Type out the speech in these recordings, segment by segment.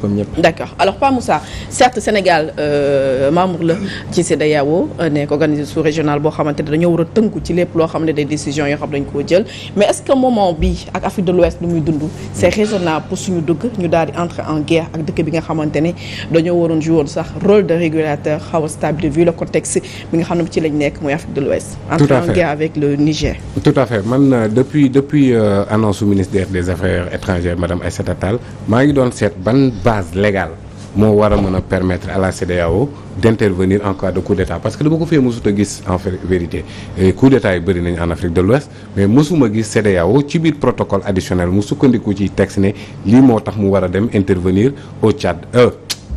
comme ñëpp. D'accord alors Pa Moussa certes Sénégal membre la ci CEDEAO nekk organisé sous-régional boo xamante ne dañoo war a tënku ci lépp loo xam ne des décisions yoo xam dañ koo jël mais est-ce que moment bi ak Afrique de l'Ouest lu muy dund c'est raisonnable pour suñu dëkk ñu daal di entrer en guerre ak dëkk bi nga xamante ne dañoo waroon jouer woon sax rôle de régulateur xaw a stable vu le contexte bi nga xam ne ci lañ nekk mooy Afrique de l'Ouest. entrer en guerre avec le Niger. Tout à fait man depuis annonce su ministère des affaires étrangères madame Aïssata Tall maa ngi doon seet ban base légale moo war a mën a permettre à la CEDEAO d'intervenir en cas de coup d'état parce que dama ko fee mësut a gis en vérité coup d'état yi bëri nañ en Afrique de l'Ouest mais mësuma gis CEDEAO ci biir protocole additionnel mu sukkandiku ci texte ne lii moo tax mu war a dem intervenir au Tchad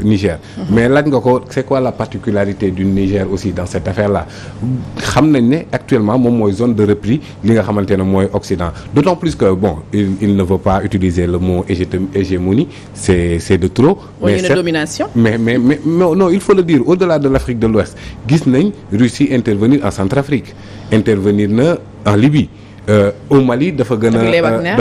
Niger. Mais laaj nga ko c'est quoi la particularité du Niger aussi dans cette affaire-là xam nañ ne actuellement moom mooy zone de repli li nga xamante ne mooy Occident d'autant plus que bon il ne veut pas utiliser le mot hégémonie c'est de trop. mais une domination. mais non il faut le dire au-delà de l'Afrique de l'Ouest gis nañ Russie intervenir en Centrafrique intervenir na en Libye. Au Mali dafa gën a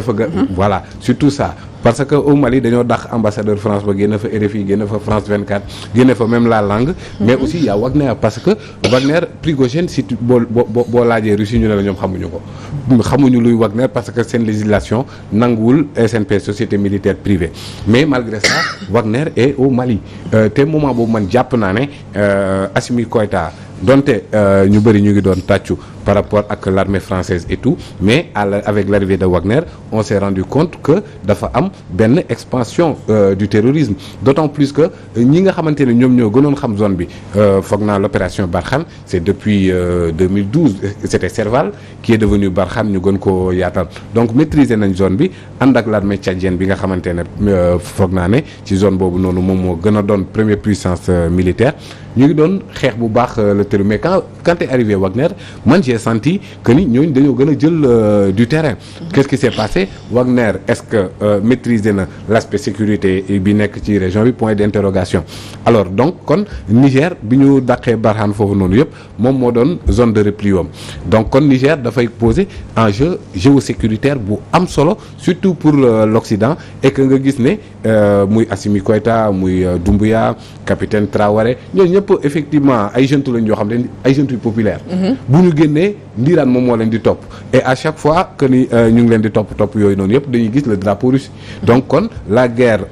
voilà surtout ça parce que au Mali dañoo dàq ambassadeur France ba génn fa RFI génn fa France 24 génn fa même la langue mais aussi y a Wagner parce que Wagner Prigojine si boo laajee Russie ñu ne la ñoom xamuñu luy Wagner parce que seen législation nanguwul SNP société militaire privée mais malgré ça Wagner est au Mali te moment boobu man jàpp naa ne Assimi Goïta donte ñu bëri ñu ngi doon tàccu par rapport ak l'armée française et tout mais avec l'arrivée de Wagner on s'est rendu compte que dafa am benn expansion du terrorisme d'autant plus que ñi nga xamante ne ñoom ñoo gënoon xam zone bi foog naa l'opération Barkhane c'est depuis 2012 c'était Serval qui est devenu Barkhane ñu gën koo yaatal donc maîtriser nañ zone bi ànd ak l'armée tchadienne bi nga xamante ne foog naa ne ci zone boobu noonu moom moo gën a doon première puissance militaire ñu ngi doon xeex bu baax le terrorisme mais quand est arrivé Wagner man j'ai senti que ni ñooñu dañoo gën a jël du terrain. Qu'est-ce qui s'est passé Wagner est-ce que maîtriser na l'aspect sécurité bi nekk ci région bi point d'interrogation alors donc kon Niger bi ñu dàqee Barkhane foofu noonu yëpp moom moo doon zone de repli wam donc kon Niger dafay poser enjeu géosécuritaire bu am solo surtout pour l'Occident et que nga gis ne muy Assimi Goïta muy Doumbouya capitaine Traoré ñooñu ñëpp effectivement ay jeunes lañ yoo xam ne ay jeunes yu populaires. bu ñu génnee ndiiraan moom moo leen di topp et à chaque fois que ni ñu ngi leen di topp yooyu noonu yëpp dañuy gis le drapeau russe donc kon la guerre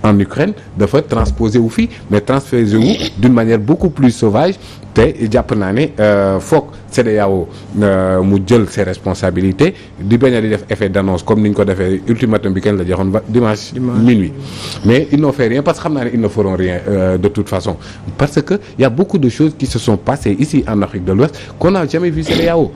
en Ukraine dafa transposer wu fii mais transposer wu d'une manière beaucoup plus sauvage te jàpp naa ne foog CEDEAO mu jël ses responsabilités di bañ a di def effet d'annonce comme ni ñu ko defee ultimatum bi kenn la joxoon dimanche minuit mais ils n'ont fait rien parce que xam naa ne ils ne feront rien de toute façon parce que il y a beaucoup de choses qui se sont passées ici en Afrique de l'Ouest qu'on n'a jamais vu CEDEAO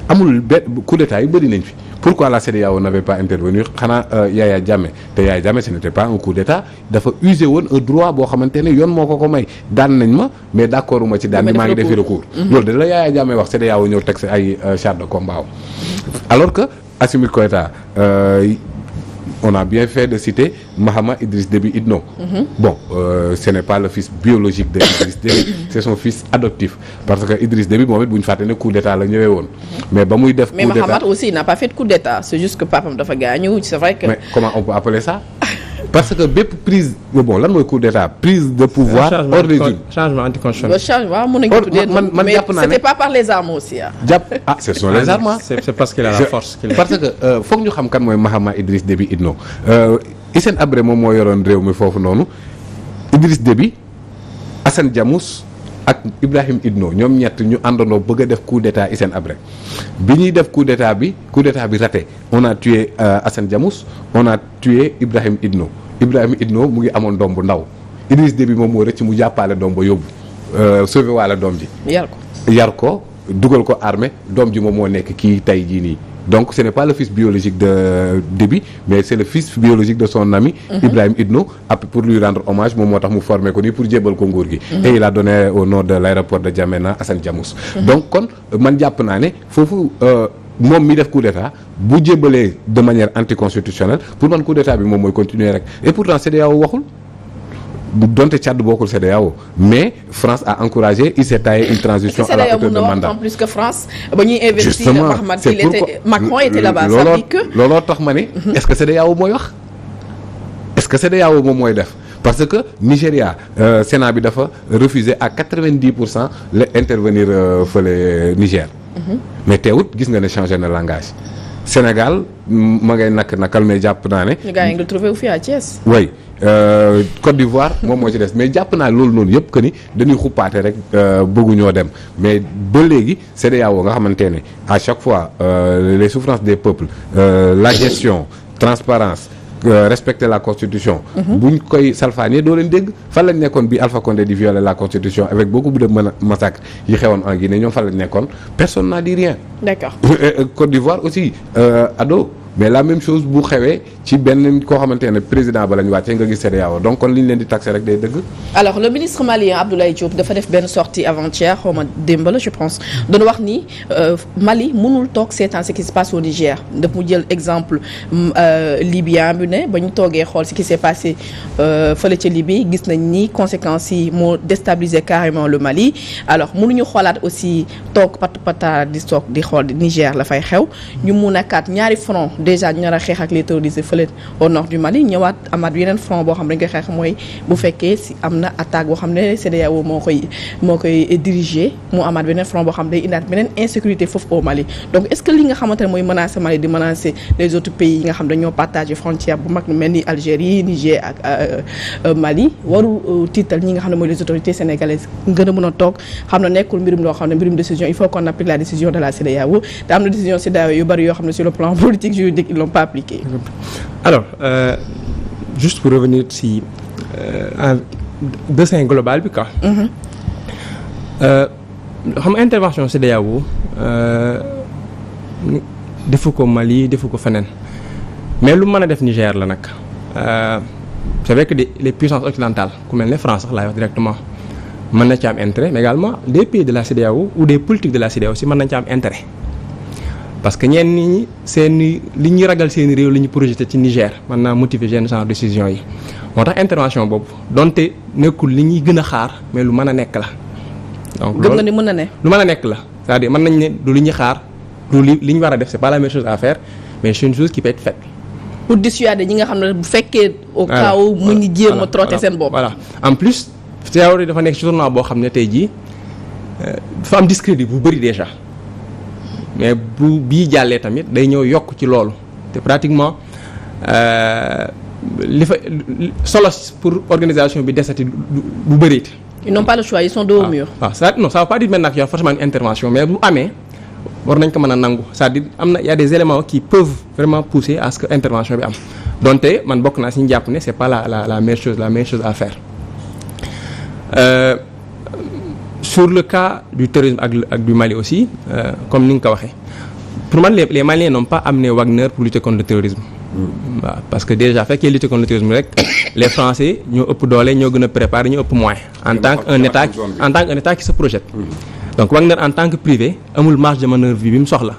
amul benn coup d'état yu bëri nañ fi pourquoi la CEDEAO n'avait pas intervenu xanaa Yaya Jammeh te Yaya Jammeh ce n'était pas un coup d'état dafa usé woon un droit boo xamante ne yoon moo ko may daan nañ ma mais d'accord uma ci daan ni maa ngi defi recours loolu de la Yaya Jammeh wax CEDEAO ñëw teg ay chars de combat alors que Assimi Goïta on a bien fait de citer Mahama Idriss Déby Itno. Bon, ce n'est pas le fils biologique de Idriss Déby, c'est son fils adoptif. Parce que Idriss Déby, moom it bu ñu fàtte ne coup d'état la ñëwee woon. Mais ba muy def coup d'état. Mais Mahamat aussi n'a pas fait de coup d'état, c'est juste que papam dafa gaañu, c'est vrai que. Mais comment on peut appeler ça? Parce que bépp prise bon lan mooy coup d'état prise de pouvoir hors des urnes. Changement anticonstitutionnel. Changement mën nañu ko tuddee mais c'était pas par les armes aussi ce sont les armes. C'est parce qu'il a la force. Parce que foog ñu xam kan mooy Mahama Idriss Déby Itno Hissène Habré moom moo yoroon réew mi foofu noonu Idriss Déby Assane Diamous ak Ibrahim Idno ñoom ñett ñu àndandoo bëgg a def coup d'état Hissène Habré bi ñuy def coup d'état bi raté on a tué Assane Diamous on a tué Ibrahim Idno mu ngi amoon doom bu ndaw Idriss Déby moom moo rëcc mu jàppale doom ba yóbbu sauvé waale doom ji yar ko dugal ko armée doom ji moom moo nekk kii tey jii nii donc ce n'est pas le fils biologique de Déby mais c'est le fils biologique de son ami Ibrahim Idno pour lui rendre hommage moom moo tax mu formé ko nii pour jébbal ko nguur gi et il a donné au nom de l'aéroport de N'Djamena Assane Diamous donc kon man jàpp naa ne foofu moom mi def coup d'état bu jébbalee de manière anticonstitutionnelle pour man coup d'état bi moom mooy continuer rek et pourtant CEDEAO waxul donte Tchad bokkul CEDEAO mais France a encouragé il s'est taillé une transition à la hauteur de mandat. En plus que France ba ñuy investir Macron était là-bas ça dit que looloo tax ma ne est-ce que CEDEAO mooy wax que CEDEAO moom mooy def parce que Nigéria Sénat bi dafa refuser à 90% la intervenir fële Niger. mais teewut gis nga ne changé na langage. Sénégal ma ngay nakal mais jàpp naa ne. ñu gars yi nga trouvé wu fii à Thiès. oui Côte d'Ivoire moom moo ci des mais jàpp naa loolu noonu yëpp que ni dañuy xuppaate rek bëgguñoo dem mais ba léegi CEDEAO nga xamante ne à chaque fois les souffrances des peuples la gestion transparence respecter la constitution. buñ koy salfaanee doo leen dégg fan lañ nekkoon bi Alpha Condé di violer la constitution avec beaucoup de massacres yi xewoon en Guinée ñoom fan lañ nekkoon personne n'a dit rien. D'accord. Côte d'Ivoire aussi ado mais la même chose bu xewee ci benn koo xamante ne président ba lañ wàccee nga gis CEDEAO donc kon li ñu leen di taxé rek day dëgg. alors le ministre malien Abdoulaye Diop dafa def benn sortie avant-hier xaw ma démb la je pense doon wax ni Mali mënul toog seetaan ce qui se passe au Niger daf mu jël exemple libyen bi ne ba ñu toogee xool ce qui s'est passé fële ca Libye gis nañ ni conséquences yi moo déstabiliser carrément le Mali alors mënuñu xoolaat aussi toog pata di toog di xool Niger la fay xew ñu mun a kat ñaari front déjà ñu nar a xeex ak les terroristes fële au nord du Mali ñëwaat amaat yeneen front boo xam ne dañ koy xeex mooy bu fekkee si am na attaque boo xam ne CEDEAO moo koy diriger mu amaat beneen front boo xam ne day indaat beneen insécurité foofu au Mali donc est-ce que li nga xamante ne mooy menacer Mali di menacer les autres pays yi nga xam dañoo partager frontière bu mag mel ni Algérie Niger ak Mali waru tiital ñi nga xam ne mooy les autorités sénégalaises gën a mën a toog xam ne nekkul mbirum loo xam ne mbirum décision il faut qu'on applique la décision de la CEDEAO te am na décision CEDEAO yu bari yoo xam ne sur le plan politique juridique ils l'ont pas appliqué. Alors juste pour revenir si dessin global bi quoi. xam nga intervention CEDEAO defu ko Mali defu ko feneen mais lu mën a def Niger la nag c'est vrai que les puissances occidentales ku mel ne France sax laay wax directement mën na ci am intérêt mais également des pays de la CEDEAO ou des politiques de la CEDEAO aussi mën nañ ci am intérêt parce que ñenn ñi seen li ñuy ragal seen réew li ñu projeté ci Niger mën naa motiver yenn genre décision yi moo tax intervention boobu donte nekkul li ñuy gën a xaar mais lu mën a nekk la. donc gëm nga ni mën na ne. lu mën a nekk la c'est-à-dire mën nañ ne du li ñuy xaar du li ñu war a def c'est pas la même chose à faire mais c'est une chose qui peut être faite. pour dissuader ñi nga xam ne bu fekkee. au cas où mu ngi jéem a trotter seen bopp. voilà en plus CEDEAO dafa nekk ci tournoi boo xam ne tey jii dafa am discrédit bu bëri déjà mais bu bii jàllee tamit day ñëw yokk ci loolu te pratiquement li fa solo pour organisation bi desati bu bëreeti. ils n'ont pas le choix ils sont dos au mur. waaw ça non ça veut pas dire maintenant qu'il y a forcément une intervention mais bu amee war nañ ko mën a nangu c'est-à-dire am na y a des éléments qui peuvent vraiment pousser à ce que intervention bi am donte man bokk naa si ñu jàpp ne c'est pas la meilleure chose à faire. Sur le cas du terrorisme ak du Mali aussi comme ni nga ko waxee pour man les Maliens n'ont pas amené Wagner pour lutter contre le terrorisme. waaw parce que déjà fekkee lutter contre le terrorisme rek les Français ñoo ëpp doole ñoo gën a préparer ñoo ëpp moyen en tant qu'un état qui se projette. donc Wagner en tant que privé amul marge de manœuvre bi mu soxla.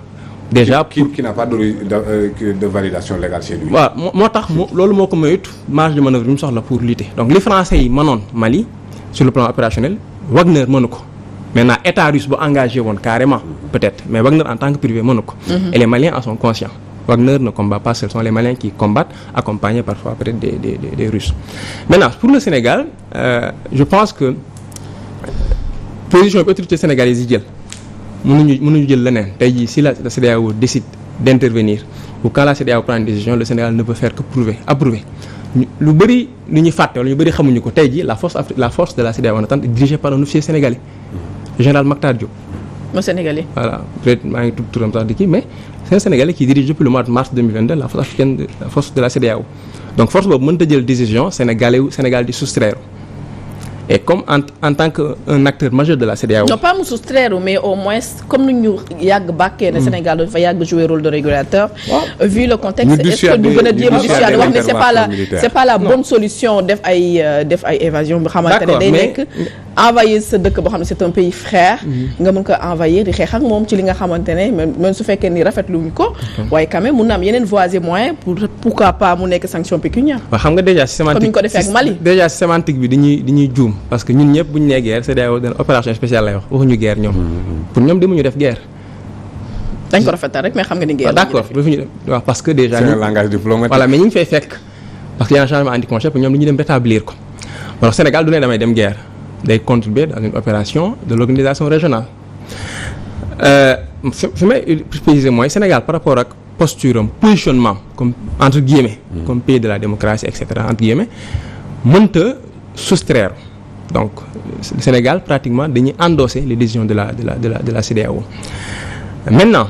déjà qui n'a pas de validation légale chez lui. waaw moo tax loolu moo ko mayut marge de manœuvre bi mu soxla pour lutter donc li Français yi mënoon Mali sur le plan opérationnel Wagner mënu ko maintenant état russe bu engagé woon carrément peut-être mais Wagner en tant que privé mënu ko. et les Maliens en sont conscients. Wagner ne combat pas, ce sont les Maliens qui combattent, accompagnés parfois peut-être des Russes. Maintenant, pour le Sénégal, je pense que position bi autorité sénégalaise yi jël mënuñu jël leneen tey jii si la CEDEAO décide d'intervenir ou quand la CEDEAO prend une décision le Sénégal ne peut faire que approuver lu bëri lu ñuy fàtte wala ñu bëri xamuñu ko tey jii la force de la CEDEAO en attente est dirigée par un officier sénégalais le général Mactar Diop. Mo Sénégalais. Voilà peut-être maa ngi tudd turam sax di kii mais c'est un Sénégalais qui dirige depuis le mois de mars 2022 la force africaine la force de la CEDEAO donc force boobu mënta jël décision Sénégal di soustraire et comme en tant que un acteur majeur de la CEDEAO. non pas mu soustraire mais au moins comme ni ñu yàgg bàkkee ne Sénégal dafa yàgg jouer rôle de régulateur. vu le contexte est-ce que ñu gën a jéem a dissuader wax ne c'est pas la bonne solution def ay évasion bi xamante ne day nekk envahir sa dëkk boo xam ne c'est un pays frère. nga mën ko envahir di xeex ak moom ci li nga xamante ne même su fekkee ni rafetluwuñ ko. waaye quand même mun na am yeneen voies et moyens pourquoi pas mu nekk sanction pécuniaire. waaw xam nga déjà sémantique comme ni ñu ko defee ak Mali. déjà sémantique bi dañuy juum. parce que ñun ñëpp bu ñu nee guerre CEDEAO dana opération spéciale lay wax waxuñu guerre ñoom. pour ñoom demuñu def guerre. dañ ko rafetal rek mais xam nga ni guerre. d'accord defuñu def waaw parce que déjà. c'est un langage diplomatique. voilà mais ñu ngi fay fekk parce que y a un changement anti-concept ñoom dañuy dem rétablir ko donc Sénégal du ne damay dem guerre day contribuer dans une opération de l'organisation régionale fi may préciser mooy Sénégal par rapport ak posture am positionnement comme entre guillemets comme pays de la démocratie et cetera entre guillemets mënta soustraire donc le Sénégal pratiquement dañuy endosser les décisions de la CEDEAO maintenant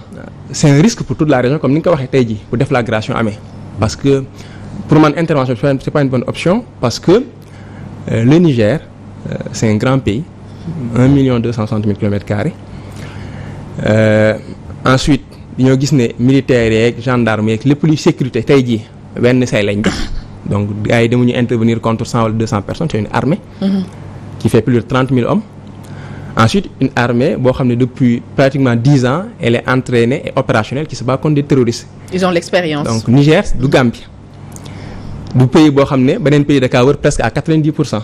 c'est un risque pour toute la région comme ni nga ko waxee tey jii bu déflagration amee parce que pour man intervention c'est pas une bonne option parce que le Niger c'est un grand pays 1,260,000 km². Ensuite ñoo gis ne militaires yeeg gendarmes yeeg lépp luy sécurité tey jii benn say lañ def donc gars yi demuñu intervenir contre 100 wala 200 personnes c'est une armée qui fait plus de 30,000 hommes. Ensuite une armée boo xam ne depuis pratiquement 10 ans elle est entraînée et opérationnelle qui se bat contre des terroristes. Ils ont l'expérience. Donc Niger du Gambie du pays boo xam ne beneen pays da kaa wër presque à 90%.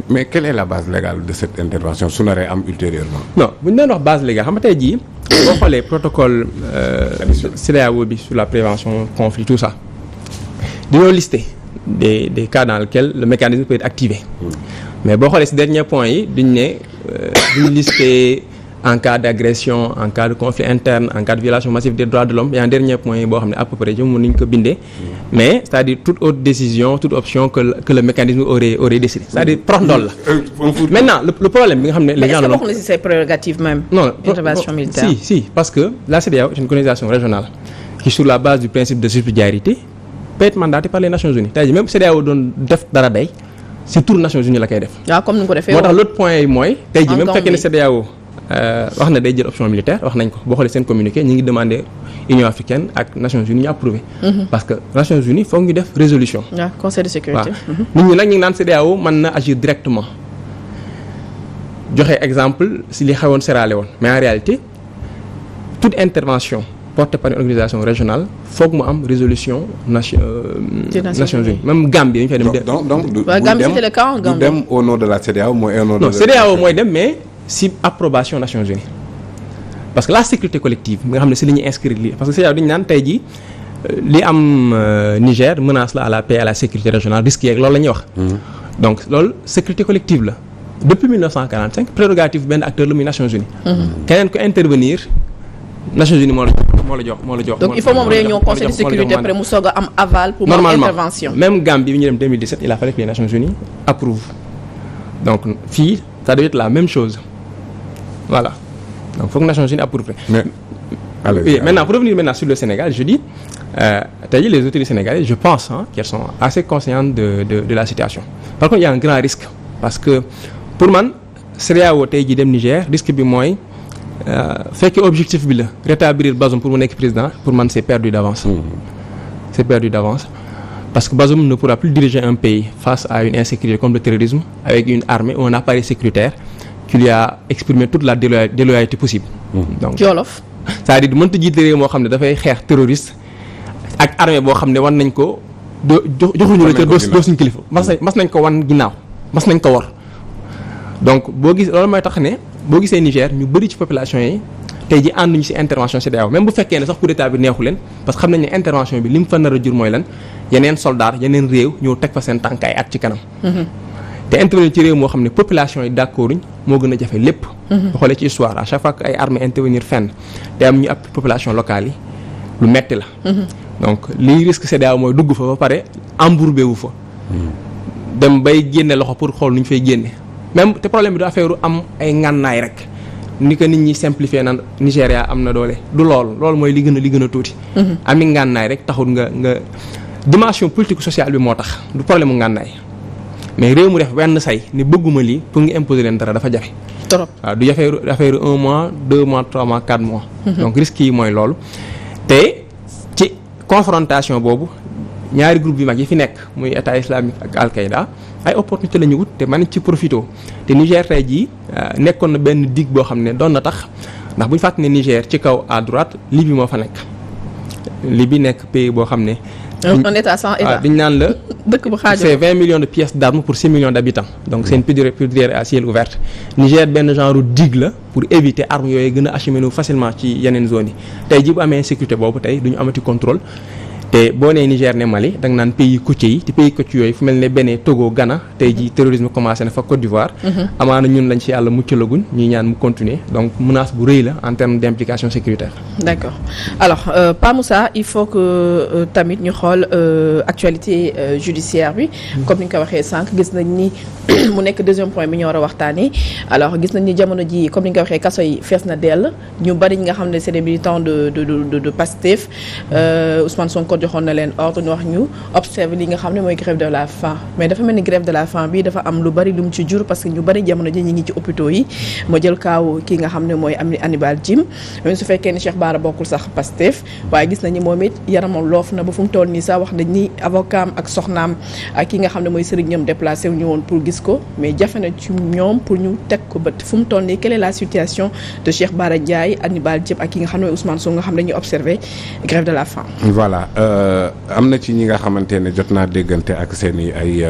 Mais quelle est la base légale de cette intervention su naree am ultérieurement. Non bu ñu doon wax base légale xam nga tey jii boo xoolee protocole CEDEAO bi sur la prévention conflit tout ça dañoo lister des cas dans lesquels le mécanisme peut être activé. Mais boo xoolee ci dernier point yi duñ lister en cas d'agression en cas de conflit interne en cas de violation massive des droits de l'homme y a un dernier point yi boo xam ne à peu près jëm mën nañu ko bindee mais c'est-à-dire toute autre décision toute option que le mécanisme aurait décidé c'est-à-dire prox ndool la. Maintenant le problème bi nga xam ne les gens bokk na ci ses prérogatives même. Non intervention militaire. Si parce que la CEDEAO est une organisation régionale qui sur la base du principe de subsidiarité peut être mandatée par les Nations Unies tey jii même CEDEAO doon def dara day ci tur Nations Unies la koy def. waaw comme ni ko defee moo tax l'autre point yi mooy. tey jii même fekkee ne CEDEAO wax na day jël option militaire wax nañ ko boo xoolee seen communiqué ñi ngi demandé Union africaine ak Nations Unies ñu approuvé. parce que Nations Unies foog ñu def résolution. waaw Conseil de sécurité. nit ñi nag ñu ngi naan CEDEAO mën na agir directement joxe exemple si li xewoon Sierra Leone mais en réalité toute intervention portée par une organisation régionale foog mu am résolution Nations Unies même Gambie dañu fay dem. donc Gambie c'était le cas en Gambie. du dem au nom de la CEDEAO mooy au nom de. Non CEDEAO mooy dem mais. si approbation Nations Unies parce que la sécurité collective nga xam ne si li ñuy inscrire lii parce que CEDEAO dañu naan tey jii li am Niger menace la à la paix à la sécurité régionale risque yeeg loolu la ñuy wax. donc loolu sécurité collective la depuis 1945 prérogative benn acteur la muy Nations Unies. keneen ko intervenir Nations Unies moo la jox. donc il faut moom réunion conseil de sécurité après mu soog a am aval. pour moom intervention même Gambie bi ñu dem 2017 il a fallu que les Nations Unies approuvent donc fii ça doit être la même chose. Voilà. Donc, il faut que les Nations Unies approuvent. Mais, maintenant, pour revenir maintenant sur le Sénégal, je dis, les autorités sénégalaises, je pense qu'elles sont assez conscientes de la situation. Par contre, il y a un grand risque. Parce que, pour moi, CEDEAO tey jii dem Niger, risque bi mooy fekk objectif bi la rétablir Bazoum pour mu nekk président, pour moi, c'est perdu d'avance. C'est perdu d'avance. Parce que Bazoum ne pourra plus diriger un pays face à une insécurité comme le terrorisme, avec une armée ou un appareil sécuritaire qui lui a exprimé toute la déloyauté possible. Donc Jolof. c'est-à-dire mënta jiite réew moo xam ne dafay xeex terroriste ak armée boo xam ne wan nañ ko joxuñu la doo suñu kilifa mas nañ ko wan ginnaaw mas nañ ko war donc boo gis loolu mooy tax ne boo gisee Niger ñu bëri ci population yi tey ji ànduñu ci intervention CEDEAO même bu fekkee ne sax coup d'état bi neexu leen parce que xam nañ ne intervention bi li mu fa nar a jur mooy lan yeneen soldats yeneen réew ñëw teg fa seen tànk ay at ci kanam. te intervenir ci réew moo xam ne population yi d'accorduñ moo gën a jafe lépp. boo xoolee ci histoire à chaque fois que ay armées intervenir fenn te am ñu ab population locale yi lu metti la. donc liy risque CEDEAO mooy dugg fa ba pare embourbé wu fa. dem bay génne loxo pour xool nu ñu fay génne même te problème bi du affaire am ay ngànnaay rek ni ko nit ñi simplifier naan Nigéria am na doole du loolu mooy li gën a tuuti. ami ngànnaay rek taxul nga dimension politique sociale bi moo tax du problème mu ngànnaay. mais réew mu def wenn say ni bëgguma lii pour nga imposer leen dara dafa jafe. trop waaw du jafe affaire 1 mois 2 mois 3 mois 4 mois. donc risque yi mooy loolu. te ci confrontation boobu ñaari groupe yu mag yi fi nekk muy état islamique ak Al-Qaïda ay opportunité la ñu wut te mën ci profité te Niger tey jii nekkoon na benn digue boo xam ne doon na tax ndax bu ñu fàttali ne Niger ci kaw à droite Libye moo fa nekk. Libye nekk pays boo xam ne. un état sans état dañ naan la. dëkk bu xaajoo c'est 20 millions de pièces d'armes pour 6 millions d'habitants donc c'est une poudrière à ciel ouvert Niger benn genre digue la pour éviter armes yooyu gën a acheminer facilement ci yeneen zones yi tey ji bu amee sécurité boobu tey duñu amati contrôle te boo nee Niger ne Mali da nga naan pays côtiers yi te pays côtiers yooyu fu mel ne Bénin Togo Ghana tey jii terrorisme commencé na fa Côte d'Ivoire. amaana ñun lañ ci yàlla muccalaguñ ñuy ñaan mu continuer donc menace bu rëy la en termes d'implication sécuritaire. d'accord alors Pa Moussa il faut que tamit ñu xool actualité judiciaire bi. comme ni nga ko waxee sànq gis nañ ni mu nekk deuxième point bi ñu war a waxtaanee alors gis nañ ni jamono ji comme ni nga ko waxee kaso yi fees na dell ñu bari ñi nga xam ne c'est des militants de Pastef Ousmane Sonko joxoon na leen ordre ñu wax ñu observe li nga xam ne mooy grève de la faim mais dafa mel ni grève de la faim bi dafa am lu bari lu mu ci jur parce que ñu bari jamono ji ñi ngi ci hôpitaux yi ma jël kaaw ki nga xam ne mooy Hannibal Djim même su fekkee ni Cheikh Bara bokkul sax Pastef waaye gis nañu moom it yaramam loof na ba fu mu toll nii sax wax nañ ni avocat am ak soxnaam ak ki nga xam ne mooy sëriñ ñoom déplacé wu ñu woon pour gis ko mais jafe na ci ñoom pour ñu teg ko bët fu mu toll nii quelle est la situation de Cheikh Bara Ndiaye Hannibal Djim ak ki nga xam ne mooy Ousmane Sonko nga xam ne dañuy observé grève de la faim. voilà am na ci ñi nga xamante ne jot naa déggante ak seen i ay